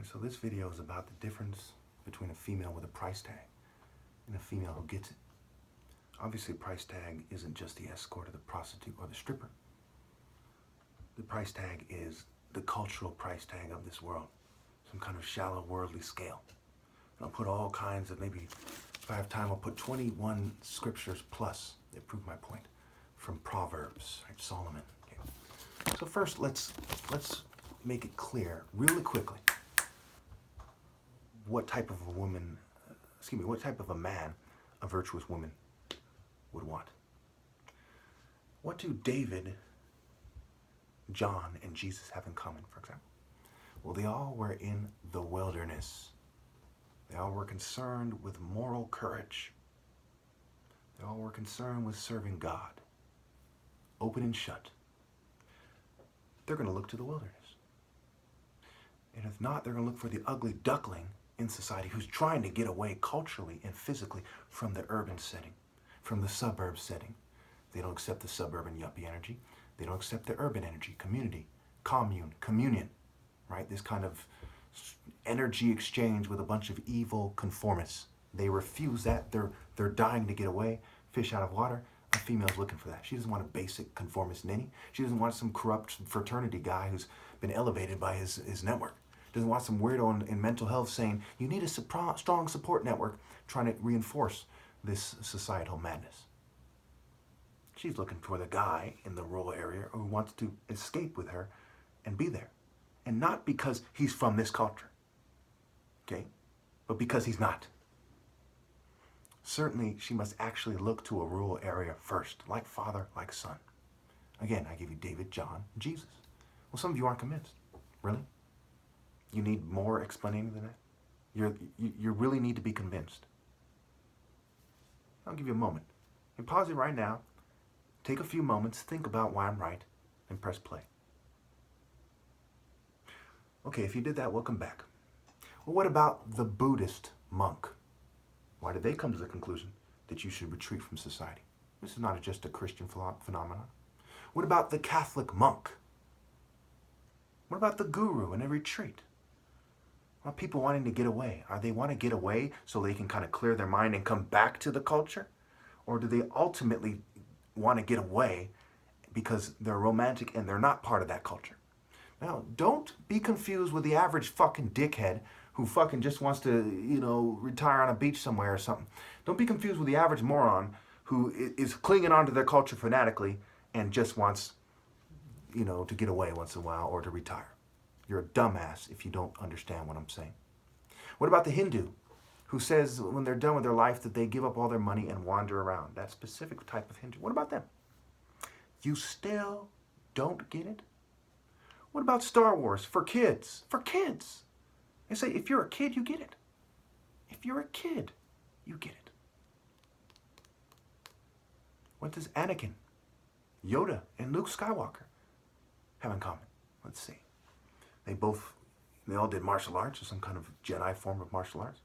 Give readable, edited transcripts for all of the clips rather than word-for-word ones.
Right, so this video is about the difference between a female with a price tag and a female who gets it. Obviously, a price tag isn't just the escort or the prostitute or the stripper. The price tag is the cultural price tag of this world, some kind of shallow worldly scale. And I'll put all kinds of, maybe if I have time, I'll put 21 scriptures plus that prove my point from Proverbs, right? Solomon. Okay. So first, let's make it clear really quickly what type of a woman, what type of a man a virtuous woman would want. What do David, John, and Jesus have in common, for example? Well, they all were in the wilderness. They all were concerned with moral courage. They all were concerned with serving God. Open and shut. They're going to look to the wilderness. And if not, they're going to look for the ugly duckling in society who's trying to get away culturally and physically from the urban setting, from the suburb setting. They don't accept the suburban yuppie energy. They don't accept the urban energy, community, commune, communion, right? This kind of energy exchange with a bunch of evil conformists. They refuse that. They're dying to get away, fish out of water. A female's looking for that. She doesn't want a basic conformist ninny. She doesn't want some corrupt fraternity guy who's been elevated by his network. Doesn't want some weirdo in mental health saying, you need a strong support network, trying to reinforce this societal madness. She's looking for the guy in the rural area who wants to escape with her and be there. And not because he's from this culture, okay? But because he's not. Certainly, she must actually look to a rural area first, like father, like son. Again, I give you David, John, Jesus. Well, some of you aren't convinced. Really? You need more explaining than that? You really need to be convinced. I'll give you a moment. And pause it right now. Take a few moments, think about why I'm right, and press play. Okay, if you did that, welcome back. Well, what about the Buddhist monk? Why did they come to the conclusion that you should retreat from society? This is not just a Christian phenomenon. What about the Catholic monk? What about the guru in a retreat? What about people wanting to get away? Are they want to get away so they can kind of clear their mind and come back to the culture? Or do they ultimately want to get away because they're romantic and they're not part of that culture? Now, don't be confused with the average fucking dickhead who fucking just wants to, retire on a beach somewhere or something. Don't be confused with the average moron who is clinging onto their culture fanatically and just wants, to get away once in a while or to retire. You're a dumbass if you don't understand what I'm saying. What about the Hindu who says when they're done with their life that they give up all their money and wander around? That specific type of Hindu. What about them? You still don't get it? What about Star Wars for kids? For kids. They say if you're a kid, you get it. If you're a kid, you get it. What does Anakin, Yoda, and Luke Skywalker have in common? Let's see. They all did martial arts or some kind of Jedi form of martial arts.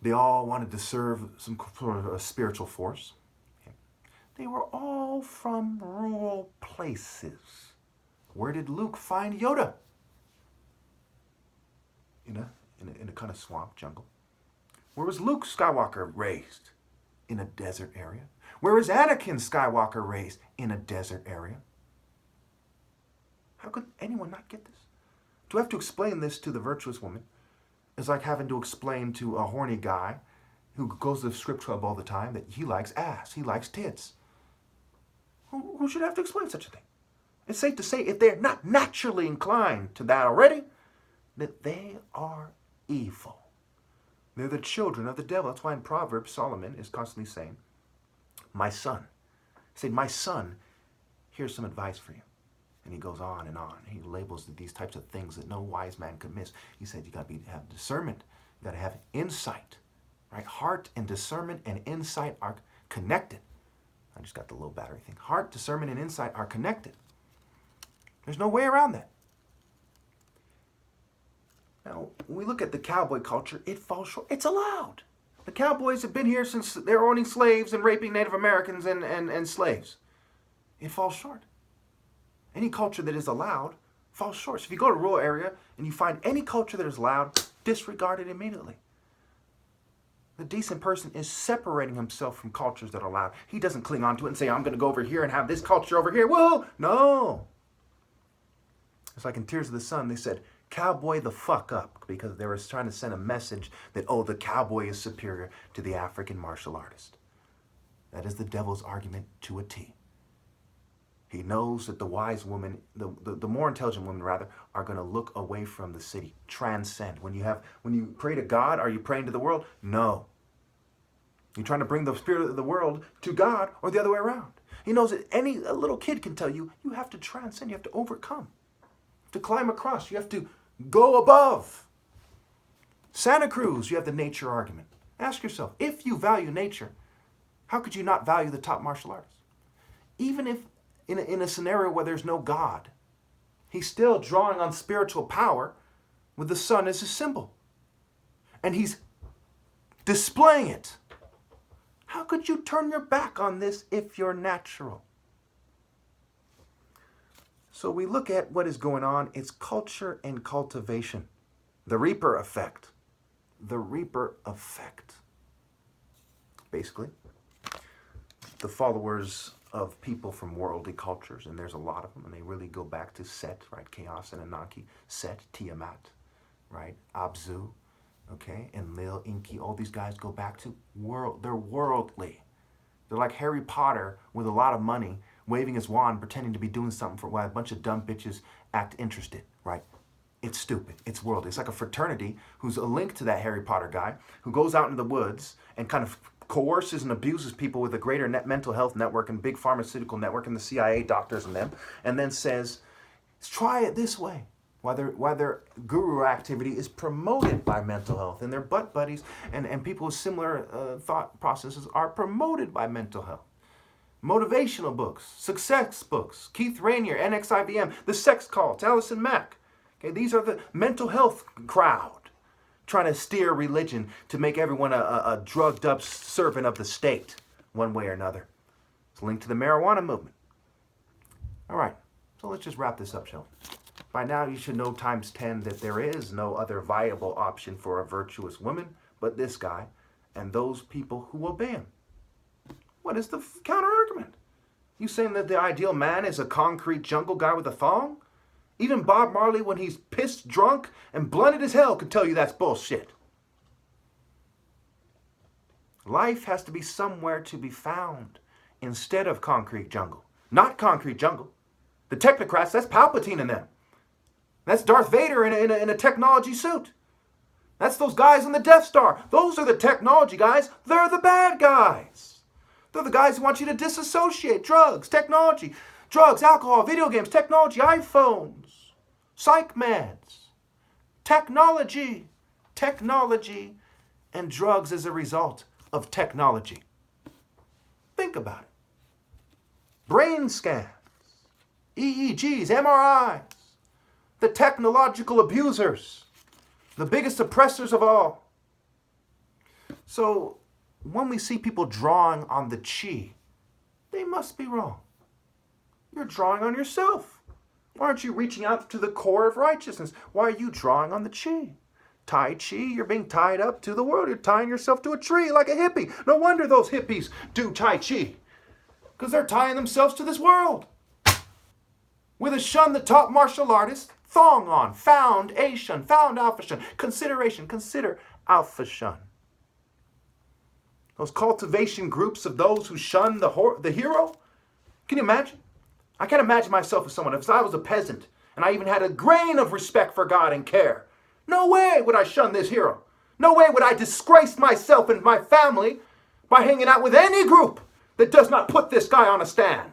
They all wanted to serve some sort of a spiritual force. They were all from rural places. Where did Luke find Yoda? In a kind of swamp jungle. Where was Luke Skywalker raised? In a desert area. Where was Anakin Skywalker raised? In a desert area. How could anyone not get this? To have to explain this to the virtuous woman is like having to explain to a horny guy who goes to the strip club all the time that he likes ass, he likes tits. Who should have to explain such a thing? It's safe to say, if they're not naturally inclined to that already, that they are evil. They're the children of the devil. That's why in Proverbs, Solomon is constantly saying, my son. Say, my son, here's some advice for you. And he goes on and on. He labels these types of things that no wise man could miss. He said you got to have discernment. You got to have insight. Right? Heart and discernment and insight are connected. I just got the low battery thing. Heart, discernment, and insight are connected. There's no way around that. Now, when we look at the cowboy culture, it falls short. It's allowed. The cowboys have been here since they're owning slaves and raping Native Americans and slaves. It falls short. Any culture that is allowed falls short. So if you go to a rural area and you find any culture that is loud, disregard it immediately. The decent person is separating himself from cultures that are loud. He doesn't cling on to it and say, I'm going to go over here and have this culture over here. Whoa! No. It's like in Tears of the Sun, they said, cowboy the fuck up, because they were trying to send a message that, oh, the cowboy is superior to the African martial artist. That is the devil's argument to a T. He knows that the wise woman, the more intelligent women rather, are going to look away from the city, transcend. When you pray to God, are you praying to the world? No. You're trying to bring the spirit of the world to God, or the other way around. He knows that a little kid can tell you, you have to transcend, you have to overcome, you have to climb across, you have to go above. Santa Cruz, you have the nature argument. Ask yourself, if you value nature, how could you not value the top martial artist? Even if in a scenario where there's no God, he's still drawing on spiritual power with the sun as a symbol. And he's displaying it. How could you turn your back on this if you're natural? So we look at what is going on. It's culture and cultivation. The Reaper effect. The Reaper effect. Basically, the followers of people from worldly cultures, and there's a lot of them, and they really go back to Set, right? Chaos and Ananke. Set, Tiamat, right? Abzu, okay? And Lil, Inky, all these guys go back to they're worldly. They're like Harry Potter with a lot of money, waving his wand, pretending to be doing something for while a bunch of dumb bitches act interested, right? It's stupid. It's worldly. It's like a fraternity who's a link to that Harry Potter guy who goes out into the woods and kind of coerces and abuses people with a greater mental health network and big pharmaceutical network and the CIA doctors and them, and then says, try it this way. While their guru activity is promoted by mental health, and their butt buddies and people with similar thought processes are promoted by mental health. Motivational books, success books, Keith Rainier, NXIVM, The Sex Cult, Allison Mack. Okay, these are the mental health crowd trying to steer religion to make everyone a drugged up servant of the state, one way or another. It's linked to the marijuana movement. All right, so let's just wrap this up, shall we? By now you should know times 10 that there is no other viable option for a virtuous woman but this guy and those people who obey him. What is the counter-argument? You saying that the ideal man is a concrete jungle guy with a thong? Even Bob Marley, when he's pissed drunk and blunted as hell, could tell you that's bullshit. Life has to be somewhere to be found instead of concrete jungle. Not concrete jungle. The technocrats, that's Palpatine in them. That's Darth Vader in a technology suit. That's those guys on the Death Star. Those are the technology guys. They're the bad guys. They're the guys who want you to disassociate. Drugs, technology, drugs, alcohol, video games, technology, iPhones, psych meds, technology, and drugs as a result of technology. Think about it. Brain scans, EEGs, MRIs, the technological abusers, the biggest oppressors of all. So when we see people drawing on the chi, they must be wrong. You're drawing on yourself. Why aren't you reaching out to the core of righteousness? Why are you drawing on the chi? Tai Chi, you're being tied up to the world. You're tying yourself to a tree like a hippie. No wonder those hippies do Tai Chi, because they're tying themselves to this world. With a shun the top martial artist, thong on, found a shun, found alpha shun, consideration, consider alpha shun. Those cultivation groups of those who shun the hero. Can you imagine? I can't imagine myself as someone, if I was a peasant and I even had a grain of respect for God and care. No way would I shun this hero. No way would I disgrace myself and my family by hanging out with any group that does not put this guy on a stand.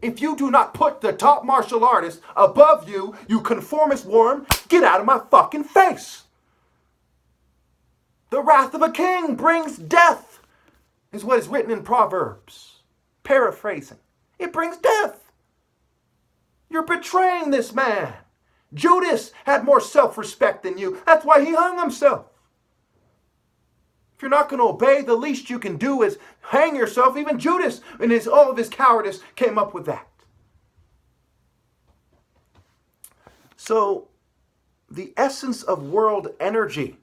If you do not put the top martial artist above you, you conformist worm, get out of my fucking face. The wrath of a king brings death, is what is written in Proverbs. Paraphrasing. It brings death. You're betraying this man. Judas had more self-respect than you. That's why he hung himself. If you're not going to obey, the least you can do is hang yourself. Even Judas, in all of his cowardice, came up with that. So the essence of world energy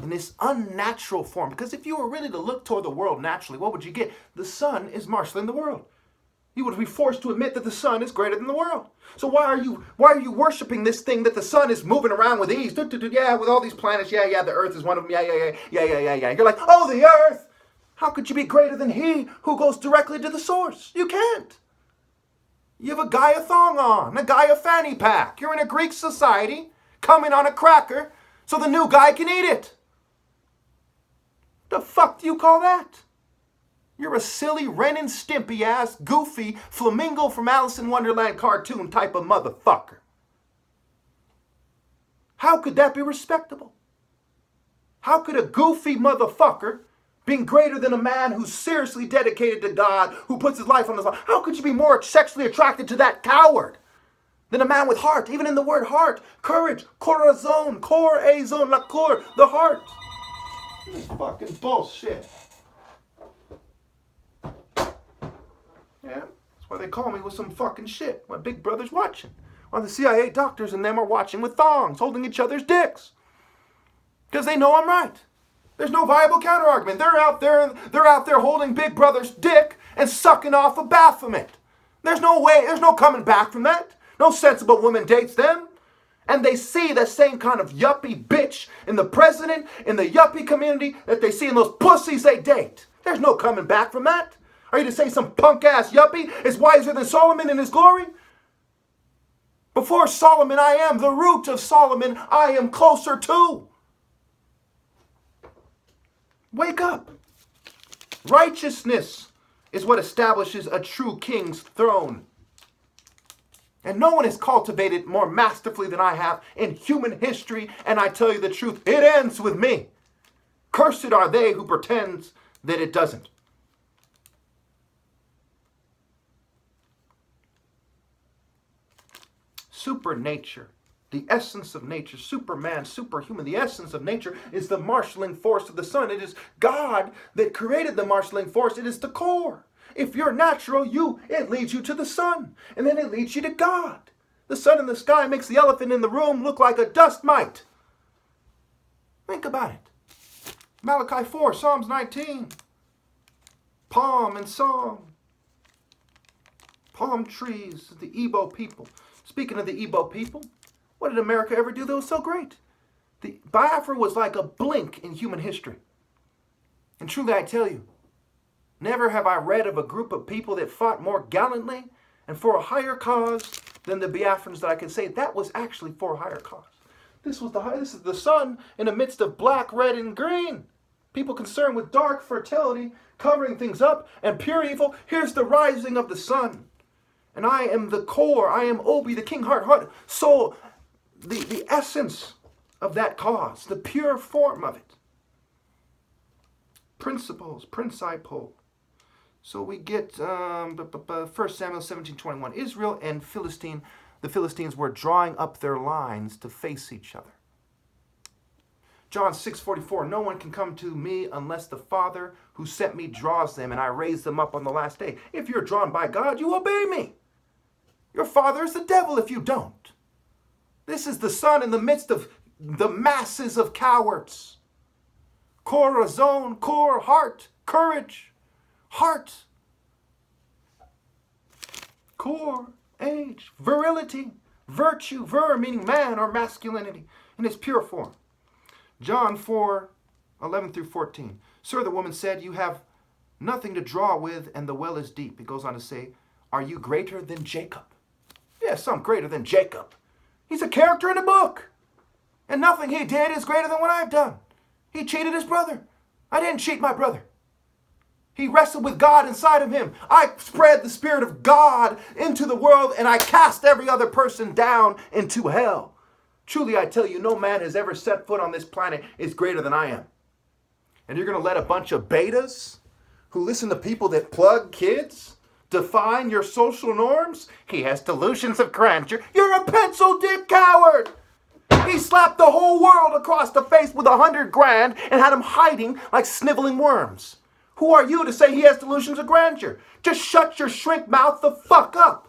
in this unnatural form, because if you were really to look toward the world naturally, what would you get? The sun is marshaling the world. You would be forced to admit that the sun is greater than the world. So why are you worshiping this thing that the sun is moving around with ease? Yeah, with all these planets. Yeah, the earth is one of them. Yeah. You're like, oh, the earth. How could you be greater than he who goes directly to the source? You can't. You have a Gaia thong on, a Gaia fanny pack. You're in a Greek society, coming on a cracker, so the new guy can eat it. The fuck do you call that? You're a silly Ren and Stimpy ass, goofy flamingo from Alice in Wonderland cartoon type of motherfucker. How could that be respectable? How could a goofy motherfucker being greater than a man who's seriously dedicated to God, who puts his life on his line, how could you be more sexually attracted to that coward than a man with heart? Even in the word heart, courage, corazon, la cor, the heart. This is fucking bullshit. Yeah, that's why they call me with some fucking shit. My big brother's watching. While the CIA doctors and them are watching with thongs, holding each other's dicks. Because they know I'm right. There's no viable counterargument. They're out there holding Big Brother's dick and sucking off a Baphomet. There's no way, there's no coming back from that. No sensible woman dates them. And they see the same kind of yuppie bitch in the president, in the yuppie community that they see in those pussies they date. There's no coming back from that. Are you to say some punk-ass yuppie is wiser than Solomon in his glory? Before Solomon I am, the root of Solomon I am closer to. Wake up. Righteousness is what establishes a true king's throne. And no one has cultivated more masterfully than I have in human history, and I tell you the truth, it ends with me. Cursed are they who pretend that it doesn't. Supernature, the essence of nature, Superman, superhuman, the essence of nature is the marshaling force of the sun. It is God that created the marshaling force. It is the core. If you're natural, it leads you to the sun, and then it leads you to God. The sun in the sky makes the elephant in the room look like a dust mite. Think about it. Malachi 4, Psalms 19. Palm and song. Palm trees, the Igbo people. Speaking of the Igbo people, what did America ever do that was so great? The Biafra was like a blink in human history. And truly I tell you, never have I read of a group of people that fought more gallantly and for a higher cause than the Biafrans that I can say that was actually for a higher cause. This is the sun in the midst of black, red, and green. People concerned with dark fertility, covering things up, and pure evil. Here's the rising of the sun. And I am the core. I am Obi, the king, heart, soul, the essence of that cause, the pure form of it. Principles, principle. So we get 1 Samuel 17:21. Israel and the Philistines were drawing up their lines to face each other. John 6:44. No one can come to me unless the Father who sent me draws them, and I raise them up on the last day. If you're drawn by God, you obey me. Your father is the devil if you don't. This is the sun in the midst of the masses of cowards. Corazon, core, heart, courage. Heart, core, age, virility, virtue, meaning man or masculinity in its pure form. John 4:11-14. Sir, the woman said, you have nothing to draw with and the well is deep. It goes on to say, are you greater than Jacob? Yes, I'm greater than Jacob. He's a character in a book. And nothing he did is greater than what I've done. He cheated his brother. I didn't cheat my brother. He wrestled with God inside of him. I spread the Spirit of God into the world, and I cast every other person down into hell. Truly, I tell you, no man has ever set foot on this planet is greater than I am. And you're going to let a bunch of betas who listen to people that plug kids define your social norms? He has delusions of grandeur. You're a pencil dick coward. He slapped the whole world across the face with $100,000 and had them hiding like sniveling worms. Who are you to say he has delusions of grandeur? Just shut your shrink mouth the fuck up.